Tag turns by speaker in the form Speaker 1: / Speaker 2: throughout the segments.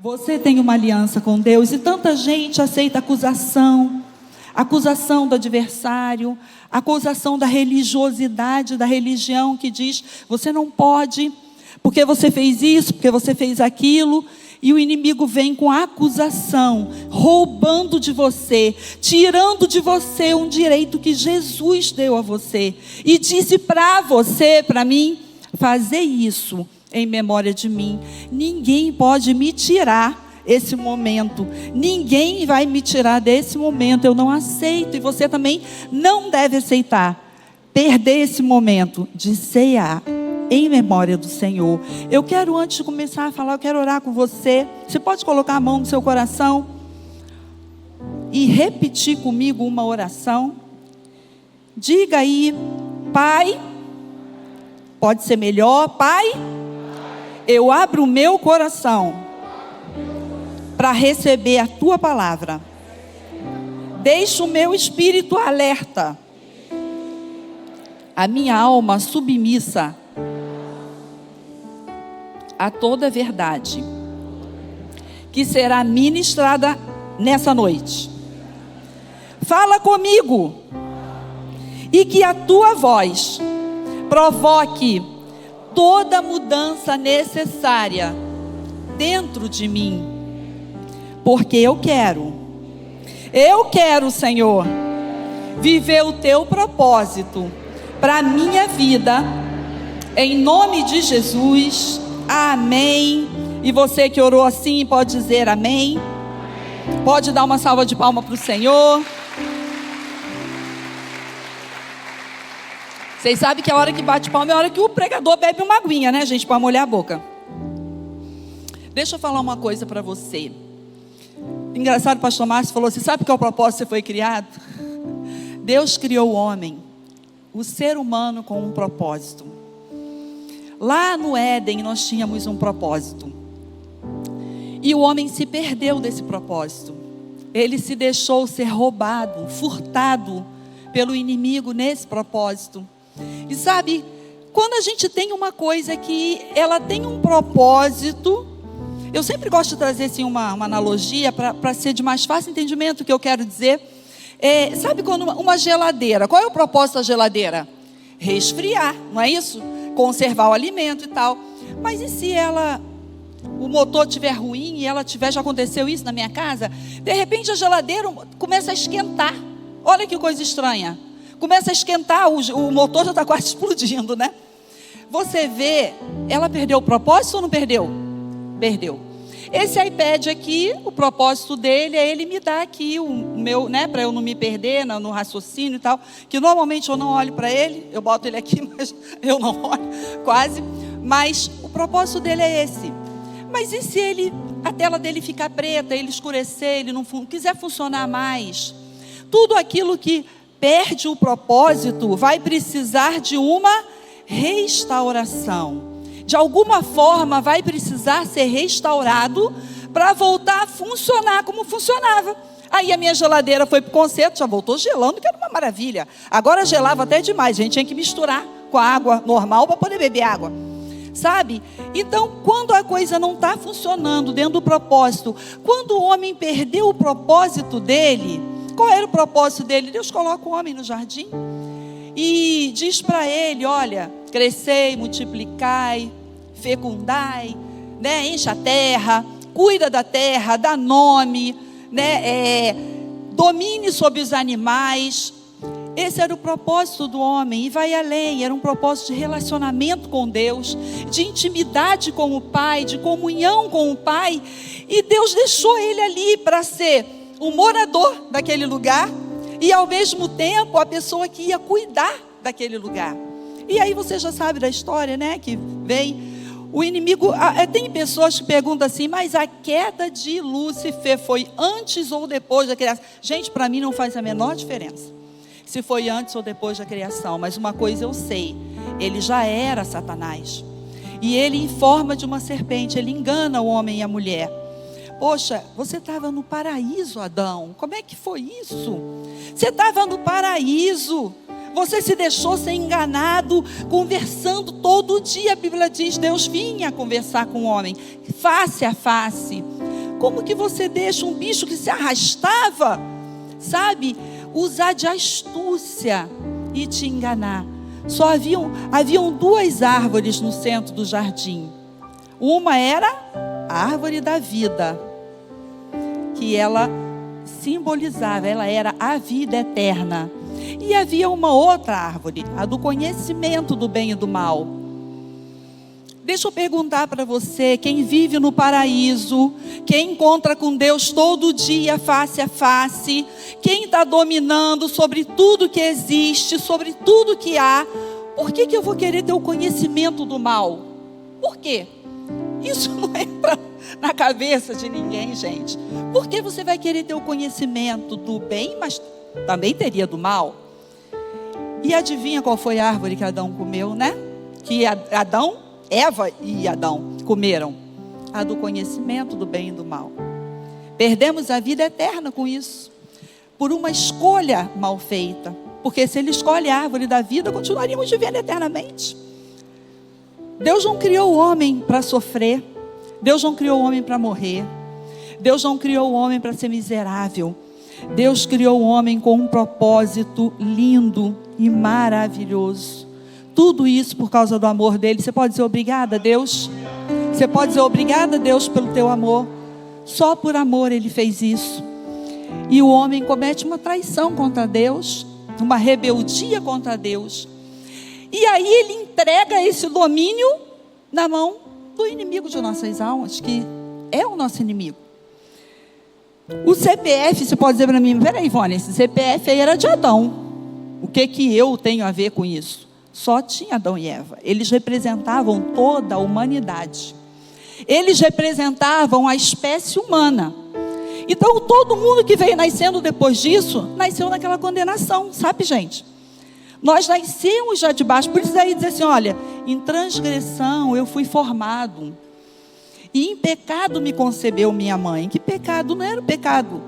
Speaker 1: Você tem uma aliança com Deus e tanta gente aceita acusação do adversário, acusação da religiosidade, da religião que diz, você não pode, porque você fez isso, porque você fez aquilo, e o inimigo vem com acusação, roubando de você, tirando de você um direito que Jesus deu a você, e disse para você, para mim, fazer isso em memória de mim. Ninguém pode me tirar esse momento, ninguém vai me tirar desse momento, eu não aceito, e você também não deve aceitar, perder esse momento de cear em memória do Senhor. Eu quero, antes de começar a falar, eu quero orar com você. Você pode colocar a mão no seu coração e repetir comigo uma oração. Diga aí, Pai, pode ser melhor, Pai, eu abro o meu coração para receber a Tua palavra. Deixa o meu espírito alerta, a minha alma submissa a toda a verdade que será ministrada nessa noite. Fala comigo e que a Tua voz provoque toda a mudança necessária dentro de mim, porque eu quero, Senhor, viver o Teu propósito para a minha vida, em nome de Jesus, amém. E você que orou assim, pode dizer amém, pode dar uma salva de palmas para o Senhor. Vocês sabem que a hora que bate palma é a hora que o pregador bebe uma aguinha, né, gente, para molhar a boca. Deixa eu falar uma coisa para você. Engraçado, o pastor Márcio falou, você sabe qual é o propósito que você foi criado? Deus criou o homem, o ser humano, com um propósito. Lá no Éden nós tínhamos um propósito, e o homem se perdeu desse propósito. Ele se deixou ser roubado, furtado pelo inimigo nesse propósito. E sabe, quando a gente tem uma coisa que ela tem um propósito, eu sempre gosto de trazer assim uma analogia para ser de mais fácil entendimento o que eu quero dizer. Sabe quando uma geladeira, qual é o propósito da geladeira? Resfriar, não é isso? Conservar o alimento e tal. Mas e se o motor estiver ruim e ela tiver, já aconteceu isso na minha casa, de repente a geladeira começa a esquentar. Olha que coisa estranha. Começa a esquentar, o motor já está quase explodindo, né? Você vê, ela perdeu o propósito ou não perdeu? Perdeu. Esse iPad aqui, o propósito dele é ele me dar aqui o meu, né, para eu não me perder no raciocínio e tal, que normalmente eu não olho para ele, eu boto ele aqui, mas eu não olho, quase, mas o propósito dele é esse. Mas e se a tela dele ficar preta, ele escurecer, ele não quiser funcionar mais? Tudo aquilo que perde o propósito vai precisar de uma restauração. De alguma forma vai precisar ser restaurado para voltar a funcionar como funcionava. Aí a minha geladeira foi para o concerto, já voltou gelando, que era uma maravilha. Agora gelava até demais, a gente tinha que misturar com a água normal para poder beber água. Sabe? Então, quando a coisa não está funcionando dentro do propósito, quando o homem perdeu o propósito dele, qual era o propósito dele? Deus coloca o homem no jardim e diz para ele, olha, crescei, multiplicai, fecundai, né? Enche a terra, cuida da terra, dá nome, né? Domine sobre os animais. Esse era o propósito do homem, e vai além, era um propósito de relacionamento com Deus, de intimidade com o Pai, de comunhão com o Pai, e Deus deixou ele ali para ser o morador daquele lugar, e ao mesmo tempo a pessoa que ia cuidar daquele lugar. E aí você já sabe da história, né, que vem o inimigo. Tem pessoas que perguntam assim, mas a queda de Lúcifer foi antes ou depois da criação? Gente, para mim não faz a menor diferença se foi antes ou depois da criação, mas uma coisa eu sei, ele já era Satanás, e ele em forma de uma serpente, ele engana o homem e a mulher. Poxa, você estava no paraíso, Adão, como é que foi isso? Você estava no paraíso, você se deixou ser enganado, conversando todo dia. A Bíblia diz, Deus vinha conversar com o homem, face a face, Como que você deixa um bicho que se arrastava, sabe, usar de astúcia e te enganar? Só haviam duas árvores no centro do jardim. Uma era a árvore da vida, que ela simbolizava, ela era a vida eterna. E havia uma outra árvore, a do conhecimento do bem e do mal. Deixa eu perguntar para você, quem vive no paraíso, quem encontra com Deus todo dia face a face, quem está dominando sobre tudo que existe, sobre tudo que há, por que eu vou querer ter o conhecimento do mal? Por quê? Isso não entra na cabeça de ninguém, gente. Por que você vai querer ter o conhecimento do bem, mas também teria do mal? E adivinha qual foi a árvore que Adão comeu, né? Que Eva e Adão comeram? A do conhecimento do bem e do mal. Perdemos a vida eterna com isso, por uma escolha mal feita. Porque se ele escolhe a árvore da vida, continuaríamos vivendo eternamente. Deus não criou o homem para sofrer. Deus não criou o homem para morrer. Deus não criou o homem para ser miserável. Deus criou o homem com um propósito lindo e maravilhoso. Tudo isso por causa do amor dele. Você pode dizer obrigada, Deus? Você pode dizer obrigada, Deus, pelo teu amor. Só por amor ele fez isso. E o homem comete uma traição contra Deus, uma rebeldia contra Deus. E aí ele entrega esse domínio na mão do inimigo de nossas almas, que é o nosso inimigo. O CPF, você pode dizer para mim, peraí, Ivone, esse CPF aí era de Adão. O que eu tenho a ver com isso? Só tinha Adão e Eva. Eles representavam toda a humanidade. Eles representavam a espécie humana. Então todo mundo que veio nascendo depois disso, nasceu naquela condenação, sabe, gente? Nós nascemos já de baixo. Por isso aí diz assim, olha, em transgressão eu fui formado, e em pecado me concebeu minha mãe. Que pecado? Não era o pecado.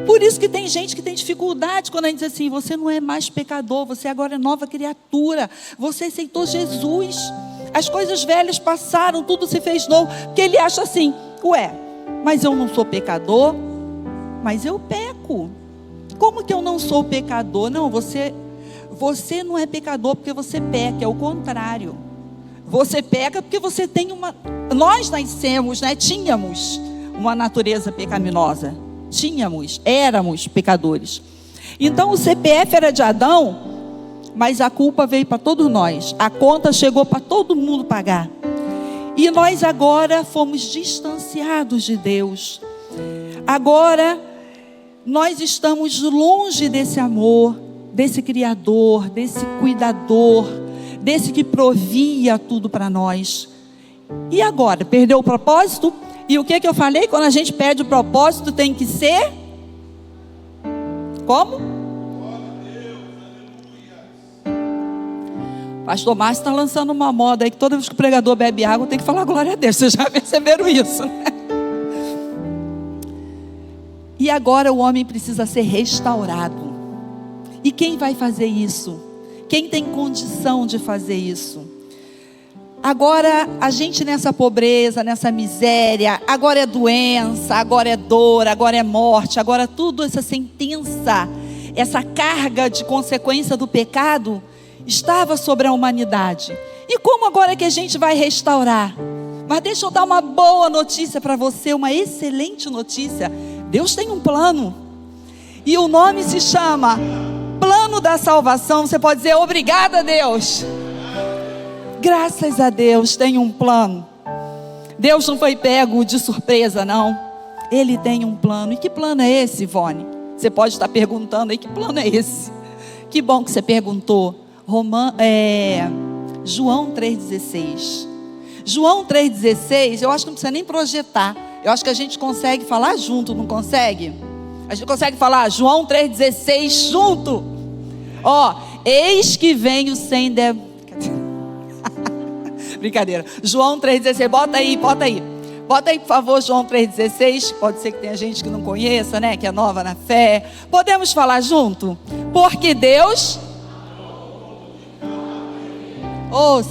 Speaker 1: Por isso que tem gente que tem dificuldade quando a gente diz assim, você não é mais pecador, você agora é nova criatura, você aceitou Jesus, as coisas velhas passaram, tudo se fez novo. Porque ele acha assim, mas eu não sou pecador, mas eu peco. Como que eu não sou pecador? Não, você não é pecador porque você peca, é o contrário. Você peca porque você tem nós nascemos, tínhamos uma natureza pecaminosa. Éramos pecadores. Então o CPF era de Adão, mas a culpa veio para todos nós. A conta chegou para todo mundo pagar. E nós agora fomos distanciados de Deus. Agora nós estamos longe desse amor, desse Criador, desse cuidador, desse que provia tudo para nós. E agora? Perdeu o propósito? E o que eu falei? Quando a gente perde o propósito, tem que ser como? Pastor Márcio está lançando uma moda aí que toda vez que o pregador bebe água tem que falar glória a Deus. Vocês já perceberam isso, né? E agora o homem precisa ser restaurado. E quem vai fazer isso? Quem tem condição de fazer isso? Agora a gente nessa pobreza, nessa miséria, agora é doença, agora é dor, agora é morte, agora tudo essa sentença, essa carga de consequência do pecado estava sobre a humanidade. E como agora é que a gente vai restaurar? Mas deixa eu dar uma boa notícia para você, uma excelente notícia. Deus tem um plano. E o nome se chama Plano da Salvação. Você pode dizer obrigada, Deus. Graças a Deus tem um plano. Deus não foi pego de surpresa, não. Ele tem um plano. E que plano é esse, Ivone? Você pode estar perguntando aí, que plano é esse? Que bom que você perguntou. João 3,16. João 3,16, eu acho que não precisa nem projetar. Eu acho que a gente consegue falar junto, não consegue? A gente consegue falar João 3,16 junto. Eis que venho sem brincadeira. João 3,16, bota aí. Bota aí, por favor, João 3,16. Pode ser que tenha gente que não conheça, né? Que é nova na fé. Podemos falar junto? Porque Deus...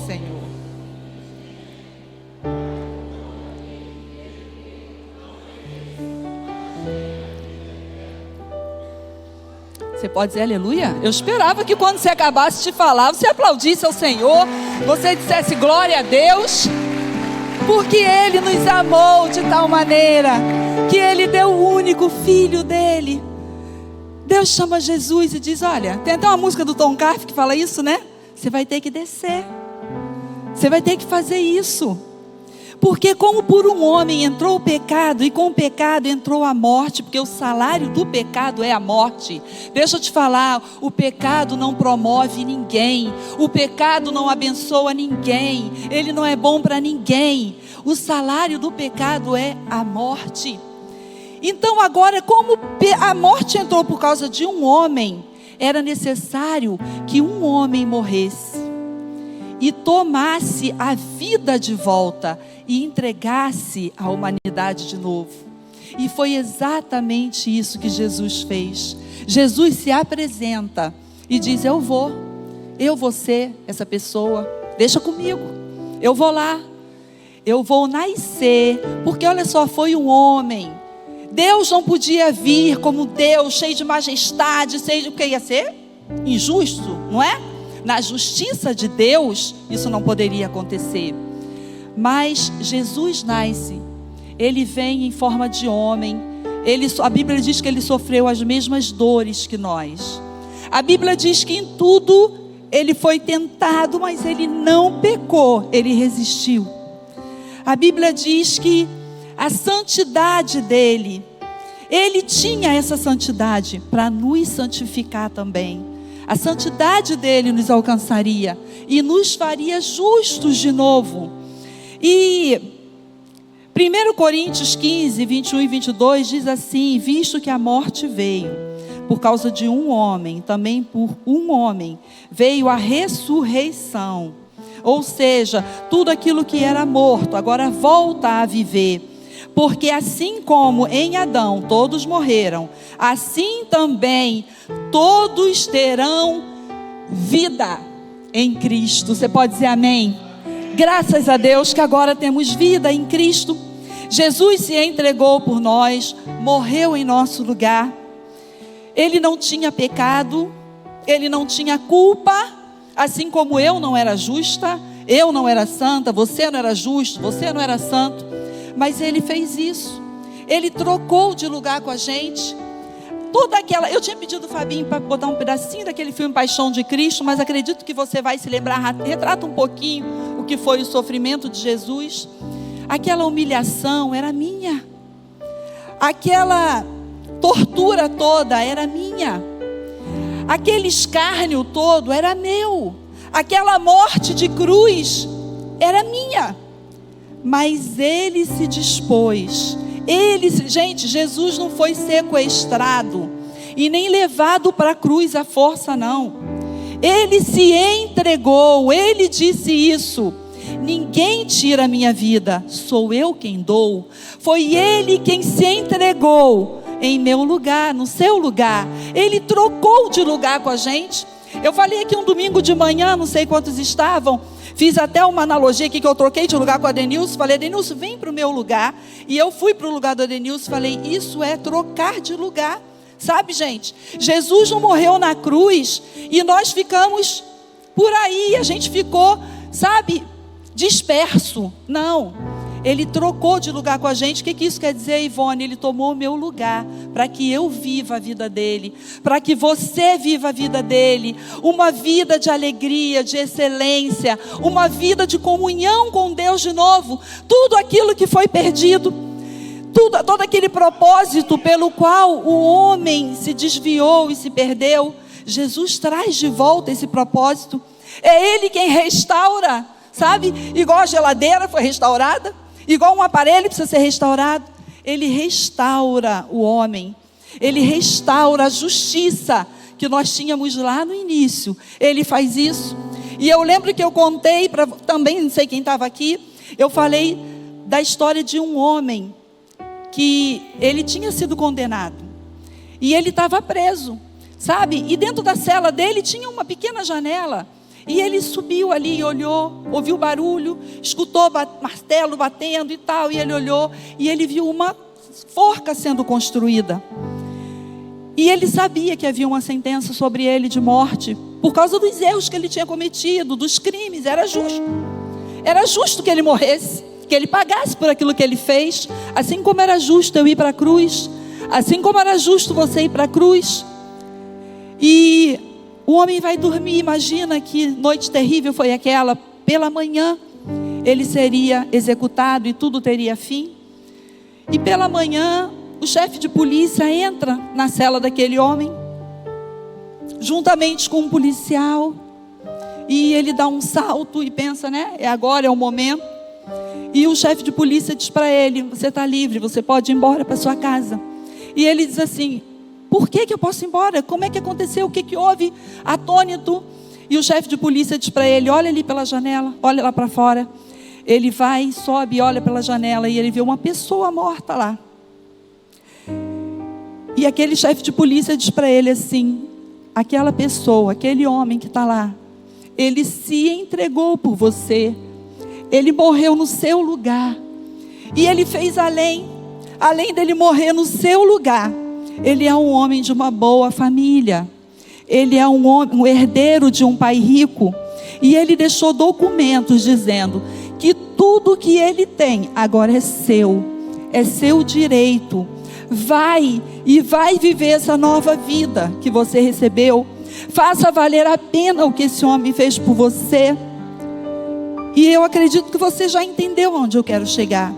Speaker 1: Senhor. Você pode dizer aleluia? Eu esperava que quando você acabasse de falar, você aplaudisse ao Senhor, você dissesse glória a Deus, porque Ele nos amou de tal maneira, que Ele deu o único Filho dEle. Deus chama Jesus e diz, olha, tem até uma música do Tom Carf que fala isso, né? Você vai ter que descer, você vai ter que fazer isso. Porque como por um homem entrou o pecado, e com o pecado entrou a morte, porque o salário do pecado é a morte. Deixa eu te falar, o pecado não promove ninguém, o pecado não abençoa ninguém, ele não é bom para ninguém. O salário do pecado é a morte. Então agora, como a morte entrou por causa de um homem, era necessário que um homem morresse e tomasse a vida de volta e entregasse a humanidade de novo. E foi exatamente isso que Jesus fez. Jesus se apresenta e diz, eu vou ser essa pessoa, deixa comigo, eu vou lá, eu vou nascer, porque olha só, foi um homem. Deus não podia vir como Deus, cheio de majestade, porque ia ser injusto, não é? Na justiça de Deus, isso não poderia acontecer. Mas Jesus nasce, Ele vem em forma de homem, a Bíblia diz que Ele sofreu as mesmas dores que nós. A Bíblia diz que em tudo Ele foi tentado, mas Ele não pecou, Ele resistiu. A Bíblia diz que a santidade dEle, Ele tinha essa santidade para nos santificar também. A santidade dEle nos alcançaria e nos faria justos de novo. E 1 Coríntios 15, 21 e 22 diz assim, visto que a morte veio por causa de um homem, também por um homem veio a ressurreição. Ou seja, tudo aquilo que era morto agora volta a viver. Porque assim como em Adão todos morreram, assim também todos terão vida em Cristo. Você pode dizer amém? Graças a Deus que agora temos vida em Cristo. Jesus se entregou por nós, morreu em nosso lugar. Ele não tinha pecado, Ele não tinha culpa, assim como eu não era justa, eu não era santa, você não era justo, você não era santo. Mas Ele fez isso. Ele trocou de lugar com a gente. Eu tinha pedido o Fabinho para botar um pedacinho daquele filme Paixão de Cristo, mas acredito que você vai se lembrar. Retrata um pouquinho o que foi o sofrimento de Jesus. Aquela humilhação era minha. Aquela tortura toda era minha. Aquele escárnio todo era meu. Aquela morte de cruz era minha. Mas Ele se dispôs. Gente, Jesus não foi sequestrado e nem levado para a cruz à força, não. Ele se entregou. Ele disse isso: ninguém tira a minha vida, sou eu quem dou. Foi Ele quem se entregou em meu lugar, no seu lugar. Ele trocou de lugar com a gente. Eu falei aqui um domingo de manhã, não sei quantos estavam. Fiz até uma analogia aqui que eu troquei de lugar com a Denilson. Falei, Denilson, vem para o meu lugar. E eu fui para o lugar da Denilson. Falei, isso é trocar de lugar. Sabe, gente? Jesus não morreu na cruz e nós ficamos por aí. A gente ficou, sabe, disperso. Não. Ele trocou de lugar com a gente. O que isso quer dizer, Ivone? Ele tomou o meu lugar para que eu viva a vida dele, para que você viva a vida dele, uma vida de alegria, de excelência, uma vida de comunhão com Deus de novo. Tudo aquilo que foi perdido, todo aquele propósito pelo qual o homem se desviou e se perdeu, Jesus traz de volta esse propósito. É Ele quem restaura, sabe? Igual a geladeira foi restaurada, igual um aparelho precisa ser restaurado. Ele restaura o homem. Ele restaura a justiça que nós tínhamos lá no início. Ele faz isso. E eu lembro que eu contei, também não sei quem estava aqui, eu falei da história de um homem que ele tinha sido condenado. E ele estava preso, sabe? E dentro da cela dele tinha uma pequena janela. E ele subiu ali e olhou, ouviu barulho, escutou martelo batendo e tal. E ele olhou e ele viu uma forca sendo construída. E ele sabia que havia uma sentença sobre ele de morte, por causa dos erros que ele tinha cometido, dos crimes. Era justo. Era justo que ele morresse, que ele pagasse por aquilo que ele fez. Assim como era justo eu ir para a cruz, assim como era justo você ir para a cruz. E o homem vai dormir. Imagina que noite terrível foi aquela. Pela manhã ele seria executado e tudo teria fim. E pela manhã o chefe de polícia entra na cela daquele homem, juntamente com um policial. E ele dá um salto e pensa, né? Agora é o momento. E o chefe de polícia diz para ele: você está livre, você pode ir embora para sua casa. E ele diz assim: por que eu posso ir embora? Como é que aconteceu? O que houve? Atônito. E o chefe de polícia diz para ele: olha ali pela janela, olha lá para fora. Ele vai, sobe, olha pela janela e ele vê uma pessoa morta lá. E aquele chefe de polícia diz para ele assim: aquela pessoa, aquele homem que está lá, ele se entregou por você. Ele morreu no seu lugar. E ele fez além dele morrer no seu lugar, ele é um homem de uma boa família. Ele é um herdeiro de um pai rico. E ele deixou documentos dizendo que tudo que ele tem agora é seu direito. Vai viver essa nova vida que você recebeu. Faça valer a pena o que esse homem fez por você. E eu acredito que você já entendeu onde eu quero chegar.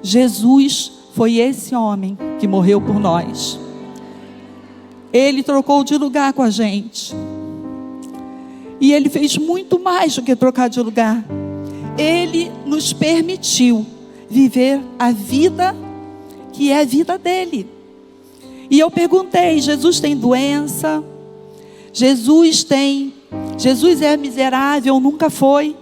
Speaker 1: Jesus foi esse homem que morreu por nós. Ele trocou de lugar com a gente. E ele fez muito mais do que trocar de lugar. Ele nos permitiu viver a vida que é a vida dele. E eu perguntei: Jesus tem doença? Jesus é miserável? Nunca foi.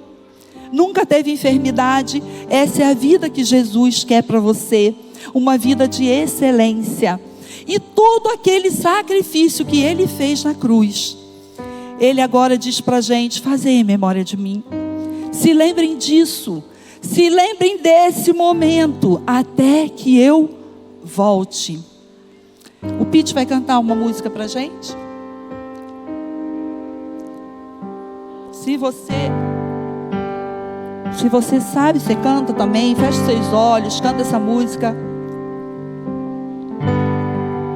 Speaker 1: Nunca teve enfermidade. Essa é a vida que Jesus quer para você. Uma vida de excelência. E todo aquele sacrifício que ele fez na cruz, ele agora diz para a gente: fazer em memória de mim. Se lembrem disso. Se lembrem desse momento, até que eu volte. O Pete vai cantar uma música para a gente. Se você sabe, você canta também. Feche seus olhos, canta essa música.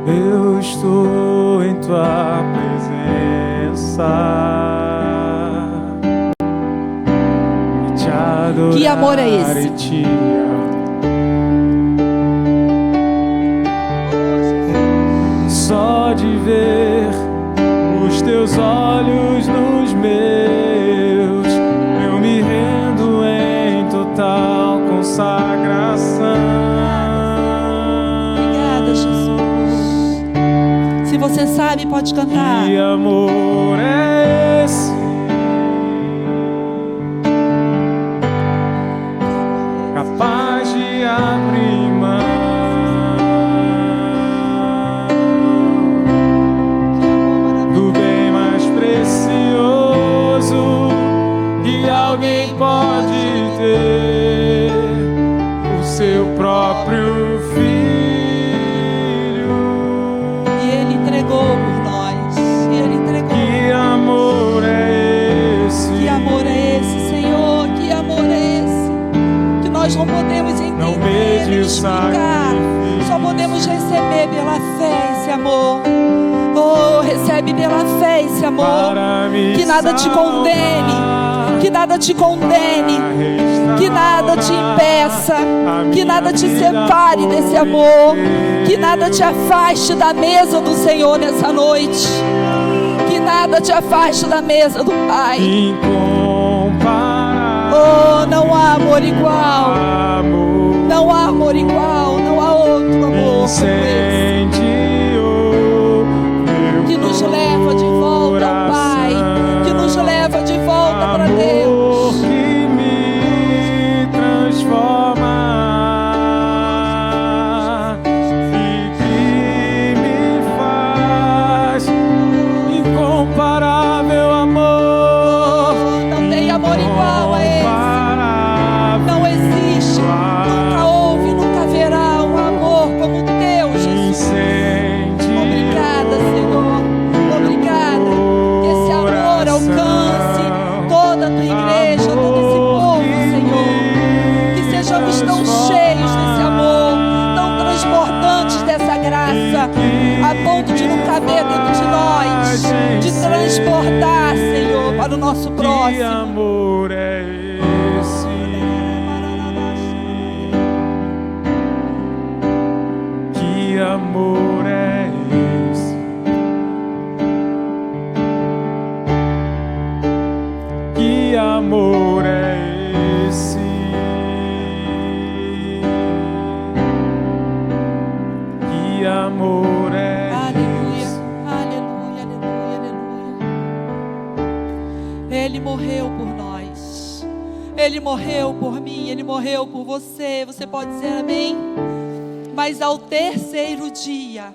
Speaker 2: Eu estou em tua presença, e te adorar.
Speaker 1: Que amor é esse?
Speaker 2: E te amar. Só de ver os teus olhos nos meus, eu me rendo em total consagração.
Speaker 1: Se você sabe, pode cantar.
Speaker 2: Que amor é esse? Capaz de abrir mão do bem mais precioso que alguém pode ter, o seu próprio filho.
Speaker 1: Por nós, e ele entregou.
Speaker 2: Que amor é esse?
Speaker 1: Que amor é esse, Senhor? Que amor é esse? Que nós não podemos entender, nem explicar. Só podemos receber pela fé esse amor. Oh, recebe pela fé esse amor. Que nada te condene, que nada te condene, que nada te impeça, que nada te separe desse amor, que nada te afaste da mesa do Senhor nessa noite, que nada te afaste da mesa do Pai. Oh, não há amor igual, não há amor igual, não há outro amor como esse, que nos leva de volta ao Pai, que nos leva de volta para Deus,
Speaker 2: que me transforma e que me faz incomparável amor.
Speaker 1: Não tem amor igual a esse, não existe, nunca houve, nunca haverá um amor como Deus a ponto de não caber dentro de nós, de transbordar, Senhor, para o nosso
Speaker 2: Que
Speaker 1: próximo.
Speaker 2: amor é esse? Que amor é esse? Que amor é esse? Que amor é
Speaker 1: Aleluia,
Speaker 2: esse?
Speaker 1: aleluia, aleluia, aleluia. Ele morreu por nós. Ele morreu por mim, Ele morreu por você. Você pode dizer amém? Mas ao terceiro dia,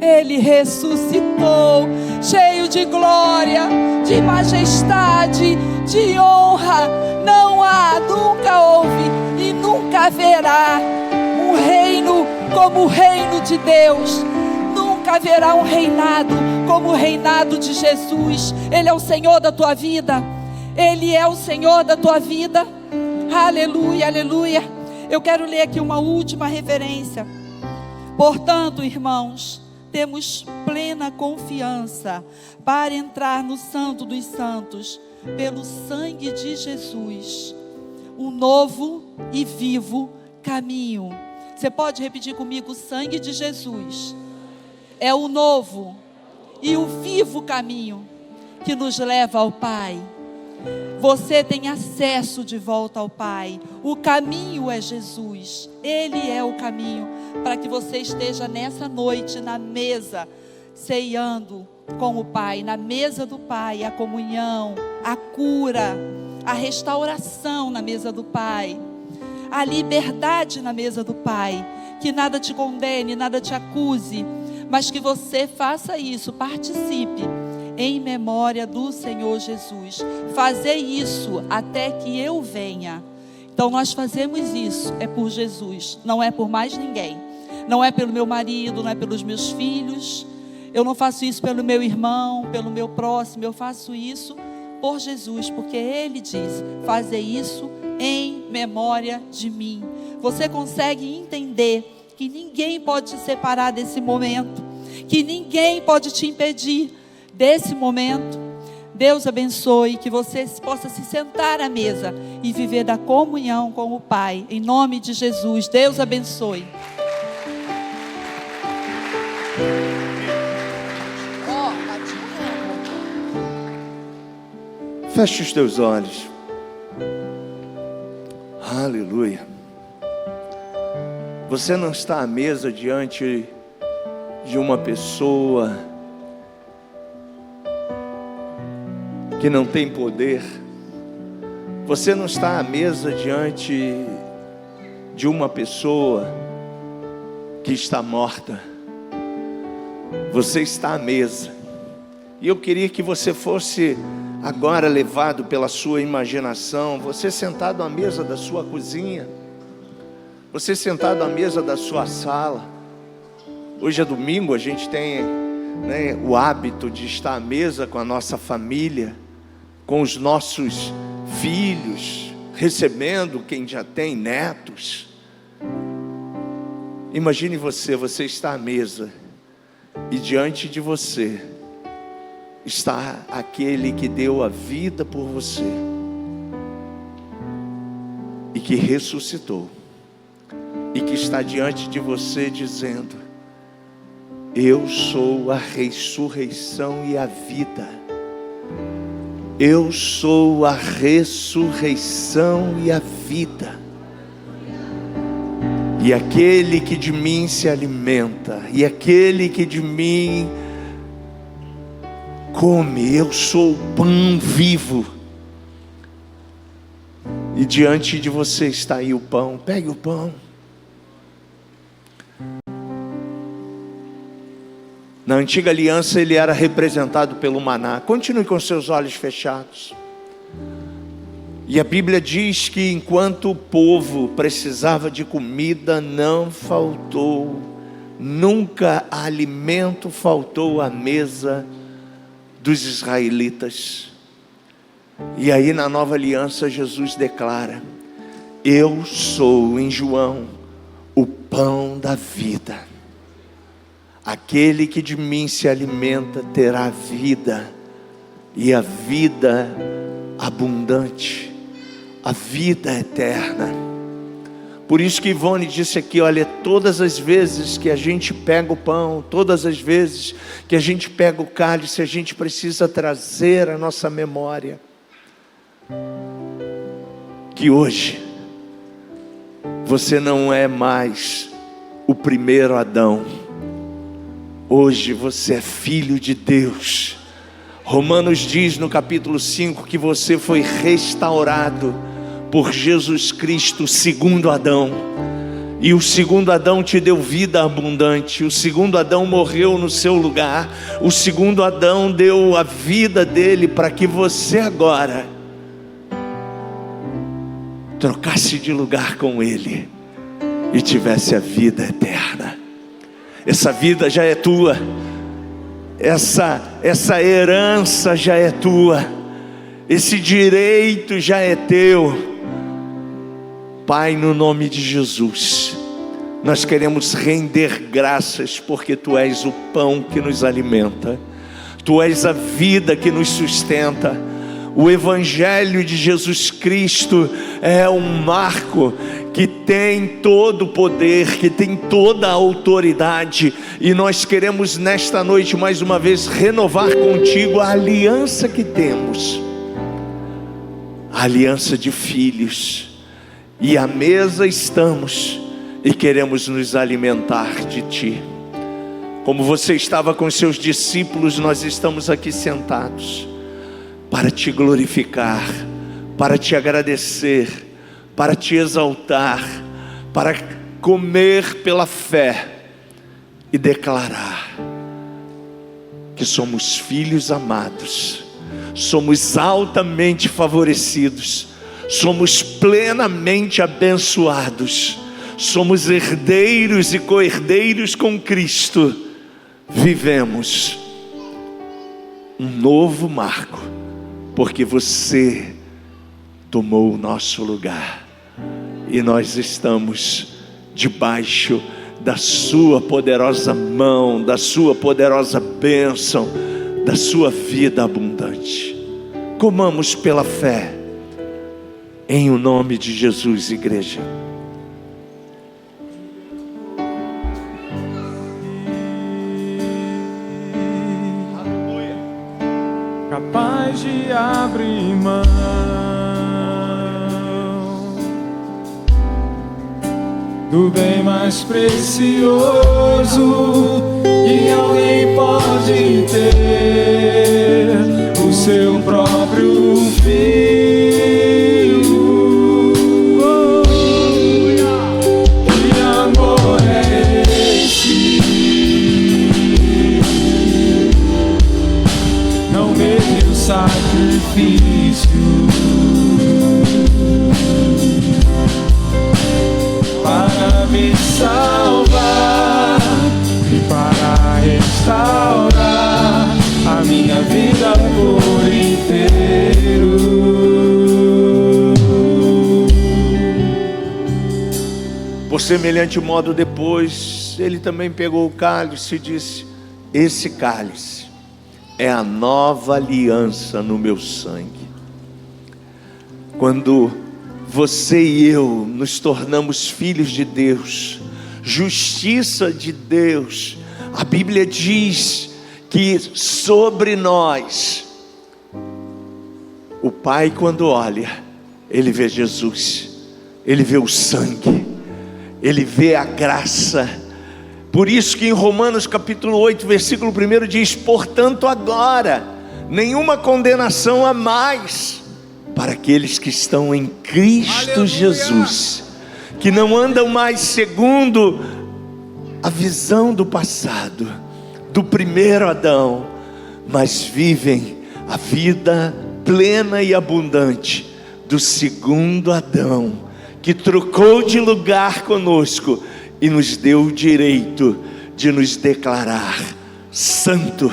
Speaker 1: Ele ressuscitou, cheio de glória, de majestade, de honra. Não há, nunca houve e nunca haverá um reino como o reino de Deus. Nunca haverá um reinado como o reinado de Jesus. Ele é o Senhor da tua vida. Ele é o Senhor da tua vida. Aleluia, aleluia. Eu quero ler aqui uma última referência. Portanto, irmãos, temos plena confiança para entrar no Santo dos Santos pelo sangue de Jesus, um novo e vivo caminho. Você pode repetir comigo? O sangue de Jesus é o novo e o vivo caminho que nos leva ao Pai. Você tem acesso de volta ao Pai. O caminho é Jesus. Ele é o caminho para que você esteja nessa noite na mesa, ceando com o Pai, na mesa do Pai, a comunhão, a cura, a restauração na mesa do Pai, a liberdade na mesa do Pai. Que nada te condene, nada te acuse, mas que você faça isso, participe em memória do Senhor Jesus. Fazer isso até que eu venha. Então nós fazemos isso, é por Jesus, não é por mais ninguém. Não é pelo meu marido, não é pelos meus filhos. Eu não faço isso pelo meu irmão, pelo meu próximo. Eu faço isso por Jesus, porque Ele diz: fazer isso em memória de mim. Você consegue entender que ninguém pode te separar desse momento, que ninguém pode te impedir desse momento? Deus abençoe, que você possa se sentar à mesa e viver da comunhão com o Pai, em nome de Jesus. Deus abençoe.
Speaker 3: Feche os teus olhos. Aleluia. Você não está à mesa diante de uma pessoa que não tem poder. Você não está à mesa diante de uma pessoa que está morta. Você está à mesa. E eu queria que você fosse agora levado pela sua imaginação. Você sentado à mesa da sua cozinha, você sentado à mesa da sua sala. Hoje é domingo, a gente tem o hábito de estar à mesa com a nossa família, com os nossos filhos, recebendo quem já tem netos. Imagine você está à mesa e diante de você está aquele que deu a vida por você e que ressuscitou e que está diante de você dizendo: eu sou a ressurreição e a vida. Eu sou a ressurreição e a vida. E aquele que de mim se alimenta, e aquele que de mim come, eu sou o pão vivo. E diante de você está aí o pão. Pegue o pão. Na antiga aliança ele era representado pelo maná. Continue com seus olhos fechados. E a Bíblia diz que enquanto o povo precisava de comida, não faltou, nunca alimento faltou à mesa dos israelitas. E aí na nova aliança Jesus declara: eu sou, em João, o pão da vida. Aquele que de mim se alimenta terá vida, e a vida abundante, a vida eterna. Por isso que Ivone disse aqui, olha, todas as vezes que a gente pega o pão, todas as vezes que a gente pega o cálice, a gente precisa trazer à nossa memória que hoje você não é mais o primeiro Adão. Hoje você é filho de Deus. Romanos diz no capítulo 5 que você foi restaurado por Jesus Cristo, o segundo Adão. E o segundo Adão te deu vida abundante. O segundo Adão morreu no seu lugar. O segundo Adão deu a vida dele para que você agora trocasse de lugar com ele e tivesse a vida eterna. Essa vida já é tua. Essa herança já é tua. Esse direito já é teu. Pai, no nome de Jesus, nós queremos render graças, porque Tu és o pão que nos alimenta, Tu és a vida que nos sustenta. O Evangelho de Jesus Cristo é um marco que tem todo o poder, que tem toda a autoridade, e nós queremos nesta noite mais uma vez renovar contigo a aliança que temos, a aliança de filhos. E à mesa estamos e queremos nos alimentar de Ti. Como você estava com seus discípulos, nós estamos aqui sentados para Te glorificar, para Te agradecer, para Te exaltar, para comer pela fé e declarar que somos filhos amados, somos altamente favorecidos, somos plenamente abençoados, somos herdeiros e co-herdeiros com Cristo. Vivemos um novo marco, porque você tomou o nosso lugar, e nós estamos debaixo da sua poderosa mão, da sua poderosa bênção, da sua vida abundante. Comamos pela fé, em o nome de Jesus, igreja.
Speaker 2: Capaz de abrir mão do bem mais precioso que alguém pode ter, o seu próprio filho. Que amor é esse? Não vejo sacrifício para me salvar e para restaurar a minha vida por inteiro.
Speaker 3: Por semelhante modo, depois ele também pegou o cálice e disse: esse cálice é a nova aliança no meu sangue. Quando você e eu nos tornamos filhos de Deus, justiça de Deus, a Bíblia diz que sobre nós, o Pai, quando olha, Ele vê Jesus, Ele vê o sangue, Ele vê a graça. Por isso que em Romanos capítulo 8, versículo 1 diz: portanto agora, nenhuma condenação há mais para aqueles que estão em Cristo. Aleluia. Jesus, que não andam mais segundo a visão do passado, do primeiro Adão, mas vivem a vida plena e abundante do segundo Adão, que trocou de lugar conosco e nos deu o direito de nos declarar santo,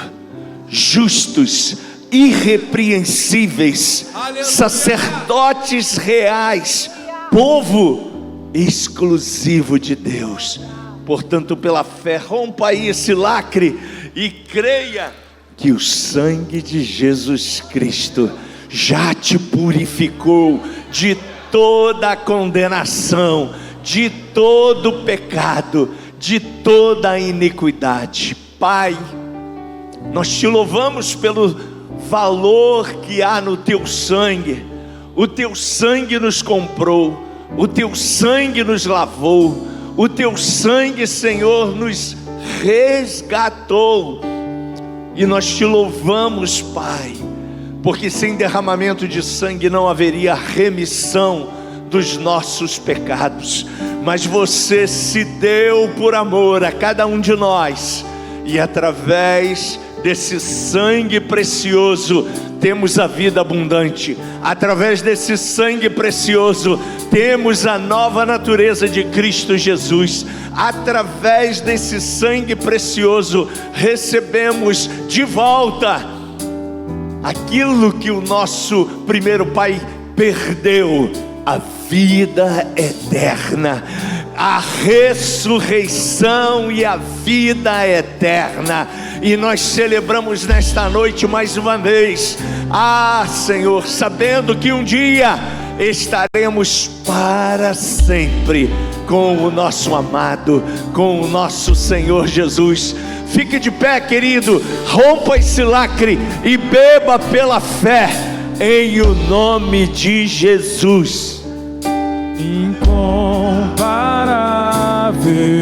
Speaker 3: justos, irrepreensíveis, aleluia, sacerdotes reais, povo exclusivo de Deus. Portanto, pela fé, rompa aí esse lacre e creia que o sangue de Jesus Cristo já te purificou de toda a condenação, de todo pecado, de toda a iniquidade. Pai, nós te louvamos pelo valor que há no teu sangue. O teu sangue nos comprou, o teu sangue nos lavou, o teu sangue, Senhor, nos resgatou. E nós te louvamos, Pai, porque sem derramamento de sangue não haveria remissão dos nossos pecados. Mas você se deu por amor a cada um de nós, e através desse sangue precioso temos a vida abundante. Através desse sangue precioso temos a nova natureza de Cristo Jesus. Através desse sangue precioso recebemos de volta aquilo que o nosso primeiro pai perdeu: a vida eterna, a ressurreição e a vida eterna. E nós celebramos nesta noite mais uma vez, Senhor, sabendo que um dia estaremos para sempre com o nosso amado, com o nosso Senhor Jesus. Fique de pé, querido, rompa esse lacre e beba pela fé, em o nome de Jesus.
Speaker 2: Incomparável